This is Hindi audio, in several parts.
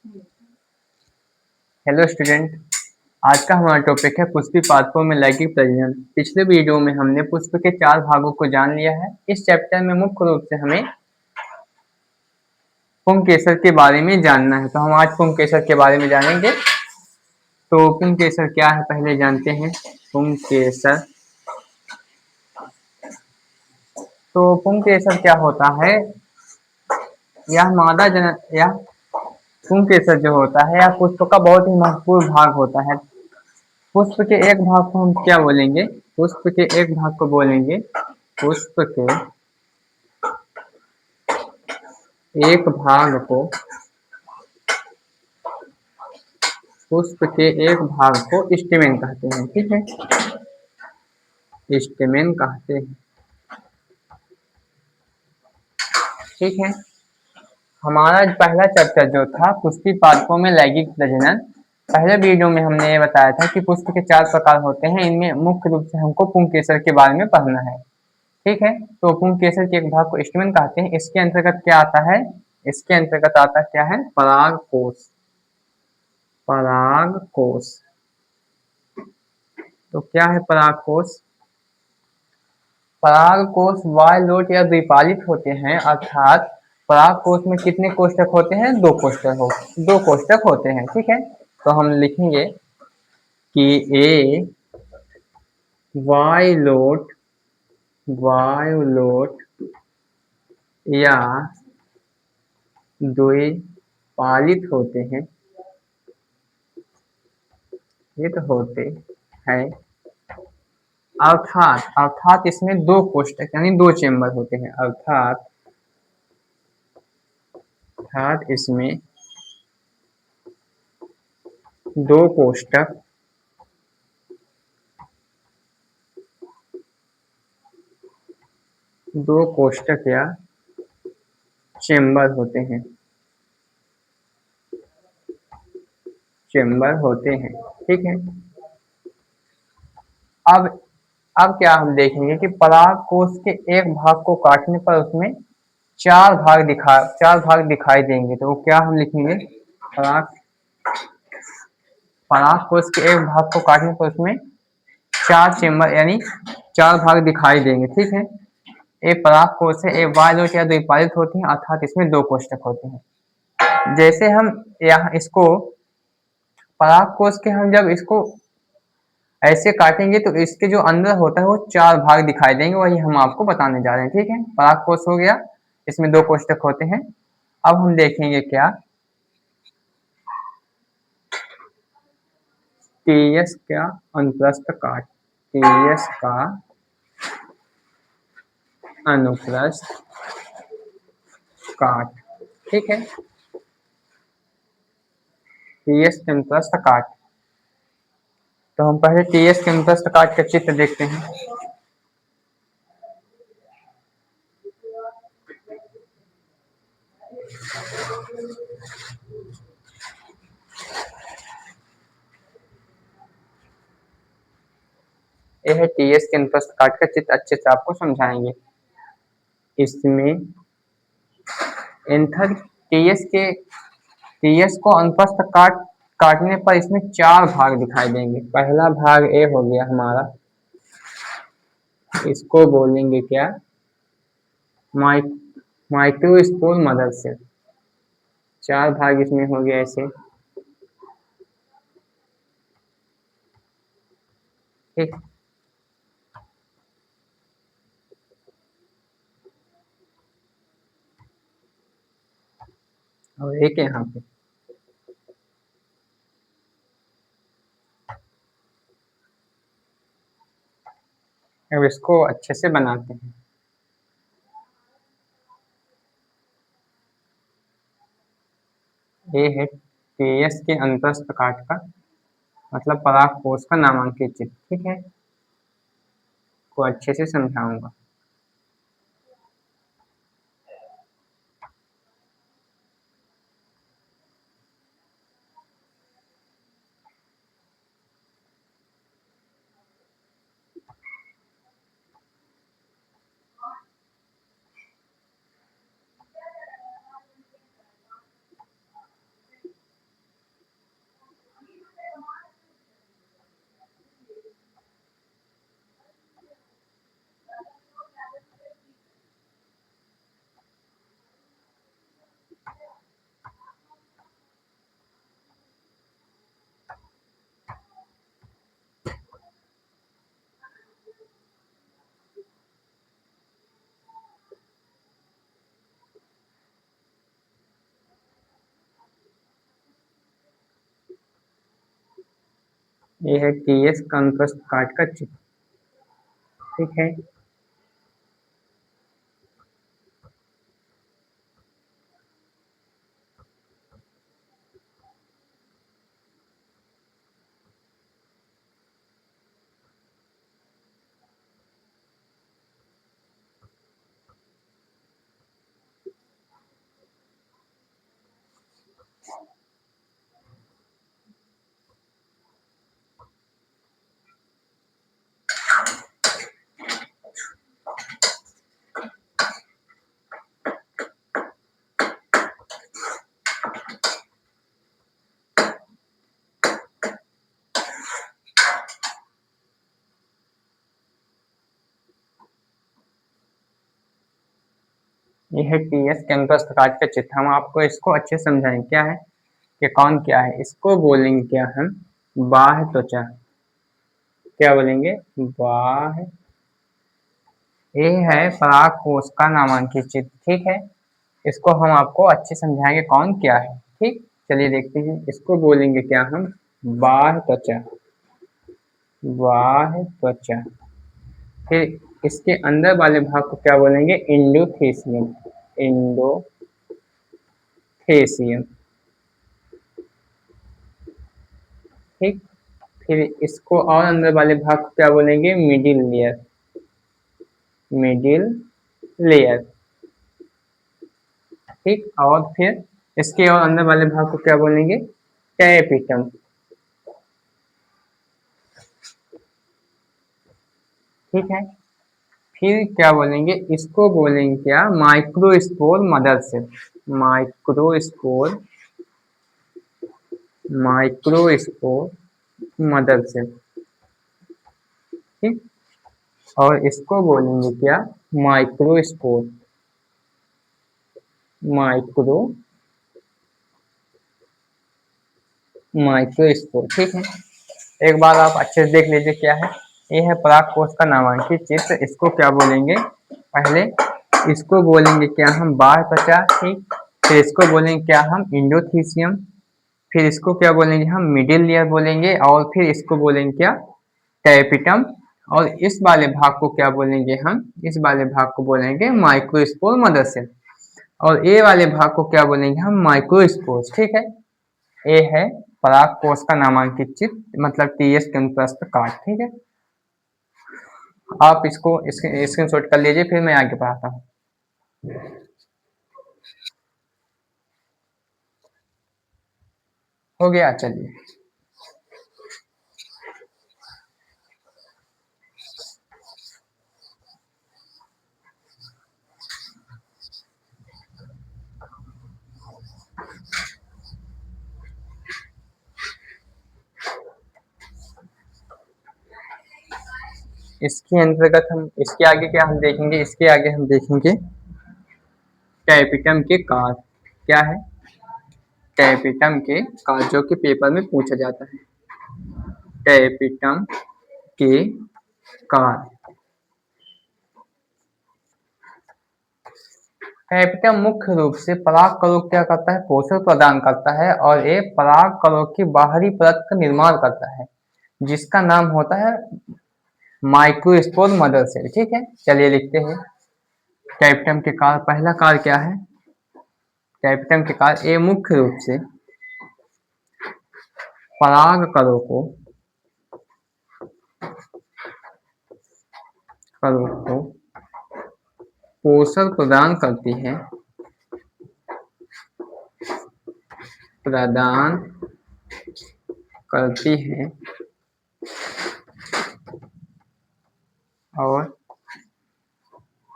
Hello student. आज का हमारा टॉपिक है पुष्पी पादपों में लैंगिक प्रजनन। पिछले वीडियो में हमने पुष्प के 4 भागों को जान लिया है। इस चैप्टर में मुख्य रूप से हमें पुंकेसर के बारे में जानना है, तो हम आज पुंकेसर के बारे में जानेंगे। तो पुंकेसर क्या है पहले जानते हैं। पुंकेसर पुंकेसर क्या होता है। यह मादा जनन या पुंकेसर जो होता है, यह पुष्प का बहुत ही महत्वपूर्ण भाग होता है। पुष्प के एक भाग को हम क्या बोलेंगे। पुष्प के एक भाग को बोलेंगे पुष्प के एक भाग को पुष्प के एक भाग को स्टेमेन कहते हैं। ठीक है, स्टेमेन कहते हैं। ठीक है, हमारा पहला चैप्टर जो था पुष्पी पादपों में लैंगिक प्रजनन। पहले वीडियो में हमने ये बताया था कि पुष्प के 4 प्रकार होते हैं। इनमें मुख्य रूप से हमको पुंकेसर के बारे में पढ़ना है। ठीक है, तो पुंकेसर के एक भाग को स्टेमेन कहते हैं। इसके अंतर्गत क्या आता है। इसके अंतर्गत आता क्या है, परागकोश। परागकोश तो क्या है परागकोश। परागकोश बायलोट या द्विपालित होते हैं, अर्थात परागकोश में कितने कोष्ठक होते हैं, 2 कोष्ठक होते हैं। ठीक है, तो हम लिखेंगे कि ए वायलोट या द्विपालित होते हैं, ये तो होते हैं। अर्थात इसमें 2 कोष्ठक यानी 2 चेम्बर होते हैं। अर्थात इसमें 2 कोष्ठक या चेम्बर होते हैं। ठीक है, अब क्या हम देखेंगे कि परागकोश के एक भाग को काटने पर उसमें 4 भाग दिखाई देंगे। तो वो क्या हम लिखेंगे, परागकोश के एक भाग को काटने पर उसमें 4 चेम्बर यानी 4 भाग दिखाई देंगे। ठीक है, एक परागकोश है, एक बायलोट या द्विपालित होते हैं, अर्थात इसमें 2 कोष्ठक होते हैं। जैसे हम यहाँ इसको परागकोश के हम जब इसको ऐसे काटेंगे तो इसके जो अंदर होता है वो 4 भाग दिखाई देंगे, वही हम आपको बताने जा रहे हैं। ठीक है, परागकोश हो गया, इसमें 2 कोष्ठक होते हैं। अब हम देखेंगे क्या, टीएस का अनुप्रस्थ काट। टीएस का अनुप्रस्थ काट। ठीक है, टीएस के अनुप्रस्थ काट। तो हम पहले टीएस के अनुप्रस्थ काट का चित्र देखते हैं। यह है टीएस के अनुप्रस्थ काट का चित्र, अच्छे से आपको समझाएंगे। इसमें एंथर टीएस को अनुप्रस्थ काटने पर इसमें 4 भाग दिखाई देंगे। पहला भाग ए हो गया हमारा, इसको बोलेंगे क्या, माइक्रोस्पोर मदर सेल। 4 भाग इसमें हो गया ऐसे। ठीक, और एक यहाँ पे अब इसको अच्छे से बनाते हैं। ये है टीएस के अंतस्थ काट का मतलब परागकोश का नामांकित चित्र। ठीक है, को अच्छे से समझाऊंगा। ये है टीएस का अनुप्रस्थ काट का चित्र। ठीक है, ये है टीएस के अनुप्रस्थ काट का चित्र। हम आपको इसको अच्छे से समझाएंगे क्या है कि कौन क्या है। इसको बोलेंगे क्या हम, बाह्य त्वचा। क्या बोलेंगे, बाह्य। ये है पराग कोश का नामांकित चित्र। ठीक है, इसको हम आपको अच्छे समझाएंगे कौन क्या है। ठीक, चलिए देखते हैं। इसको बोलेंगे क्या हम, बाह्य त्वचा। बाह्य त्वचा। फिर इसके अंदर वाले भाग को क्या बोलेंगे, इंडोथेसियम। इंडोथेसियम। ठीक, फिर इसको और अंदर वाले भाग को क्या बोलेंगे, मिडिल लेयर। Middle layer. ठीक, और फिर इसके और अंदर वाले भाग को क्या बोलेंगे, टैपिटम। ठीक है, फिर क्या बोलेंगे, इसको बोलेंगे क्या, microspore mother cell. Microspore. Microspore mother cell. ठीक, और इसको बोलेंगे क्या, माइक्रोस्पोर। Micro microspore. ठीक है, एक बार आप अच्छे से देख लीजिए क्या है। ये है पराग कोश का नामांकित चित्र। इसको क्या बोलेंगे, पहले इसको बोलेंगे क्या हम, बाह्य त्वचा। ठीक, फिर इसको बोलेंगे क्या हम, इंडोथीसियम। फिर इसको क्या बोलेंगे हम, मिडिल लेयर बोलेंगे। और फिर इसको बोलेंगे क्या, टैपिटम। और इस वाले भाग को क्या बोलेंगे हम, इस वाले भाग को बोलेंगे माइक्रोस्पोर मदर सेल। और ए वाले भाग को क्या बोलेंगे हम, माइक्रोस्पोर्स। ठीक है, ए है पराग कोश का नामांकित चित्र, मतलब टीएस के अनुप्रस्थ काट। ठीक है, आप इसको स्क्रीनशॉट कर लीजिए, फिर मैं आगे पढ़ाता हूँ। हो गया, चलिए। इसके अंतर्गत हम इसके आगे क्या हम देखेंगे, इसके आगे हम देखेंगे टैपिटम के काज। क्या है, टैपिटम के काज, जो कि पेपर में पूछा जाता है। टैपिटम के काज। टैपिटम मुख्य रूप से पराग कणों क्या करता है, पोषण प्रदान करता है। और ये पराग कणों की बाहरी परत का निर्माण करता है, जिसका नाम होता है माइक्रोस्पोर मदर सेल। ठीक है, चलिए लिखते हैं। टैपिटम के कार्य, पहला कार्य क्या है, टैपिटम के कार्य, ये मुख्य रूप से पराग कणों को पोषण प्रदान करती है। प्रदान करती है और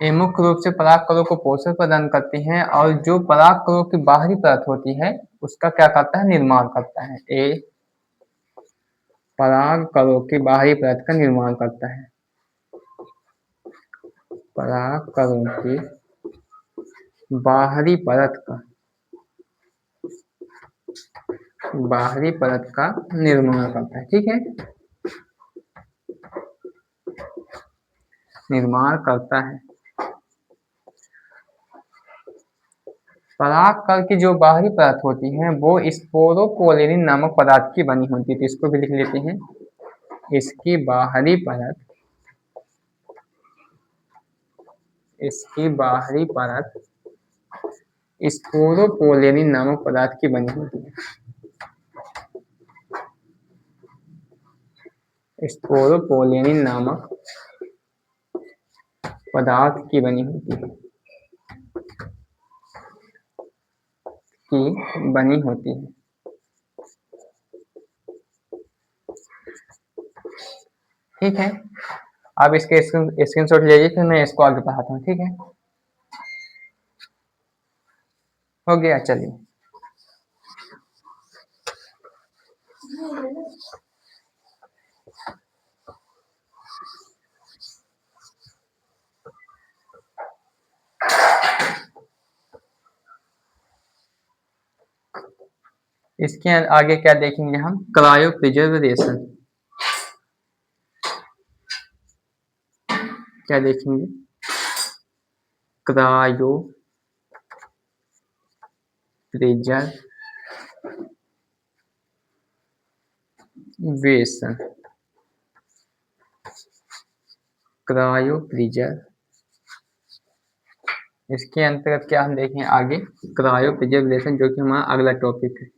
ये मुख्य रूप से पराग कणों को पोषण प्रदान करती हैं। और जो पराग कणों की बाहरी परत होती है उसका क्या करता है, निर्माण करता है। ये पराग कणों की बाहरी परत का निर्माण करता है। पराग कणों की बाहरी परत का निर्माण करता है। ठीक है, निर्माण करता है। पराग कण की जो बाहरी परत होती है वो स्पोरोपोलिन नामक पदार्थ की बनी होती है। तो इसको भी लिख लेते हैं, इसकी बाहरी परत स्पोरोपोलेनिन नामक पदार्थ की बनी होती है। स्पोरोपोलेनिन नामक पदार्थ की बनी होती है ठीक है। अब इसके स्क्रीनशॉट ले लीजिए, फिर मैं इसको आगे पढ़ाता हूँ। ठीक है, हो गया। चलिए, इसके आगे क्या देखेंगे हम? Cryo preservation. क्या देखेंगे? Cryo preservation. क्रायो प्रिजर्व, इसके अंतर्गत क्या हम देखें आगे? क्रायो प्रिजर्वेशन, जो कि हमारा अगला टॉपिक है।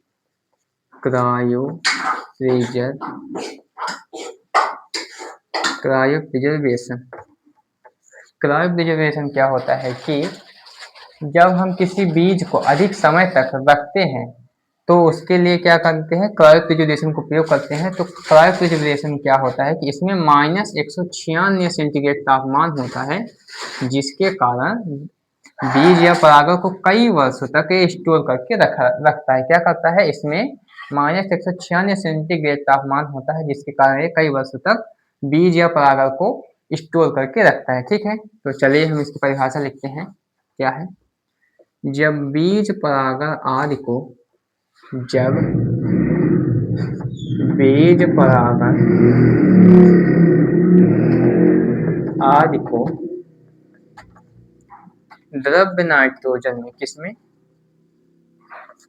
क्रायो प्रिजर्वेशन क्या होता है कि जब हम किसी बीज को अधिक समय तक रखते हैं तो उसके लिए क्या करते हैं? क्रायो प्रिजर्वेशन को प्रयोग करते हैं। तो क्रायो प्रिजर्वेशन क्या होता है कि इसमें -196 सेंटीग्रेड तापमान होता है, जिसके कारण बीज या परागण को कई वर्षों तक स्टोर करके रखता है। क्या करता है? इसमें -196 सेंटीग्रेड तापमान होता है, जिसके कारण ये कई वर्षों तक बीज या परागण को स्टोर करके रखता है। ठीक है, तो चलिए हम इसकी परिभाषा लिखते हैं। क्या है? जब बीज परागण आदि को द्रव्य नाइट्रोजन में, किसमें?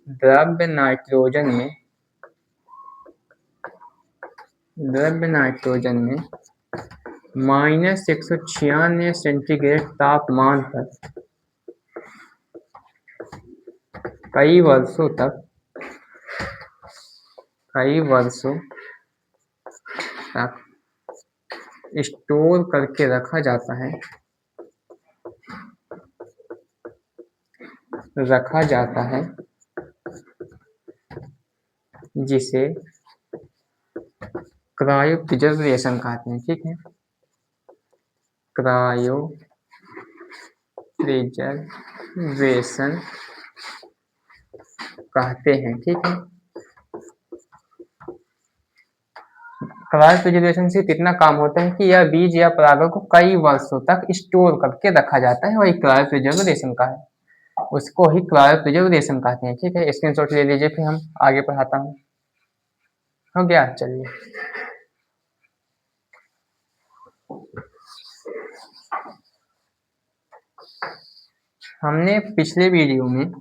द्रव्य नाइट्रोजन में -196 सेंटीग्रेड तापमान पर कई वर्षों तक स्टोर करके रखा जाता है, जिसे क्रायो प्रिजर्वेशन कहते हैं। ठीक है, क्रायो प्रिजर्वेशन कहते हैं। ठीक है, क्रायो प्रिजर्वेशन से कितना काम होता है कि यह बीज या परागण को कई वर्षों तक स्टोर करके रखा जाता है, वही क्रायो प्रिजर्वेशन का है। उसको ही क्रायो प्रिजर्वेशन कहते हैं। ठीक है, स्क्रीनशॉट ले लीजिए, फिर हम आगे पढ़ाता हूँ। हो गया। चलिए, हमने पिछले वीडियो में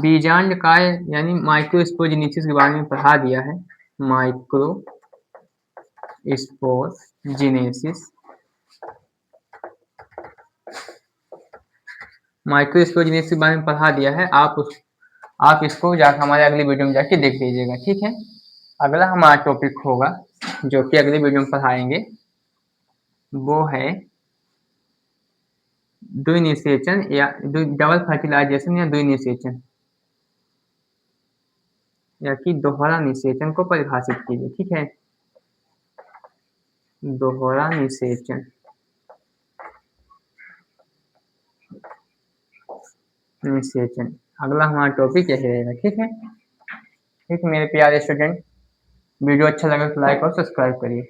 बीजांडकाय यानी माइक्रोस्पोरजेनेसिस के बारे में पढ़ा दिया है। माइक्रोस्पोरजेनेसिस के बारे में पढ़ा दिया है। आप इसको जाकर हमारे अगली वीडियो में जाके देख लीजिएगा। ठीक है, अगला हमारा टॉपिक होगा जो कि अगली वीडियो में पढ़ाएंगे, वो है द्विनिषेचन या डबल फर्टिलाइजेशन या द्विनिषेचन या कि दोहरा निषेचन को परिभाषित कीजिए। ठीक है, दोहरा निषेचन अगला हमारा टॉपिक यही रहेगा। ठीक है, मेरे प्यारे स्टूडेंट, वीडियो अच्छा लगा तो लाइक और सब्सक्राइब करिए।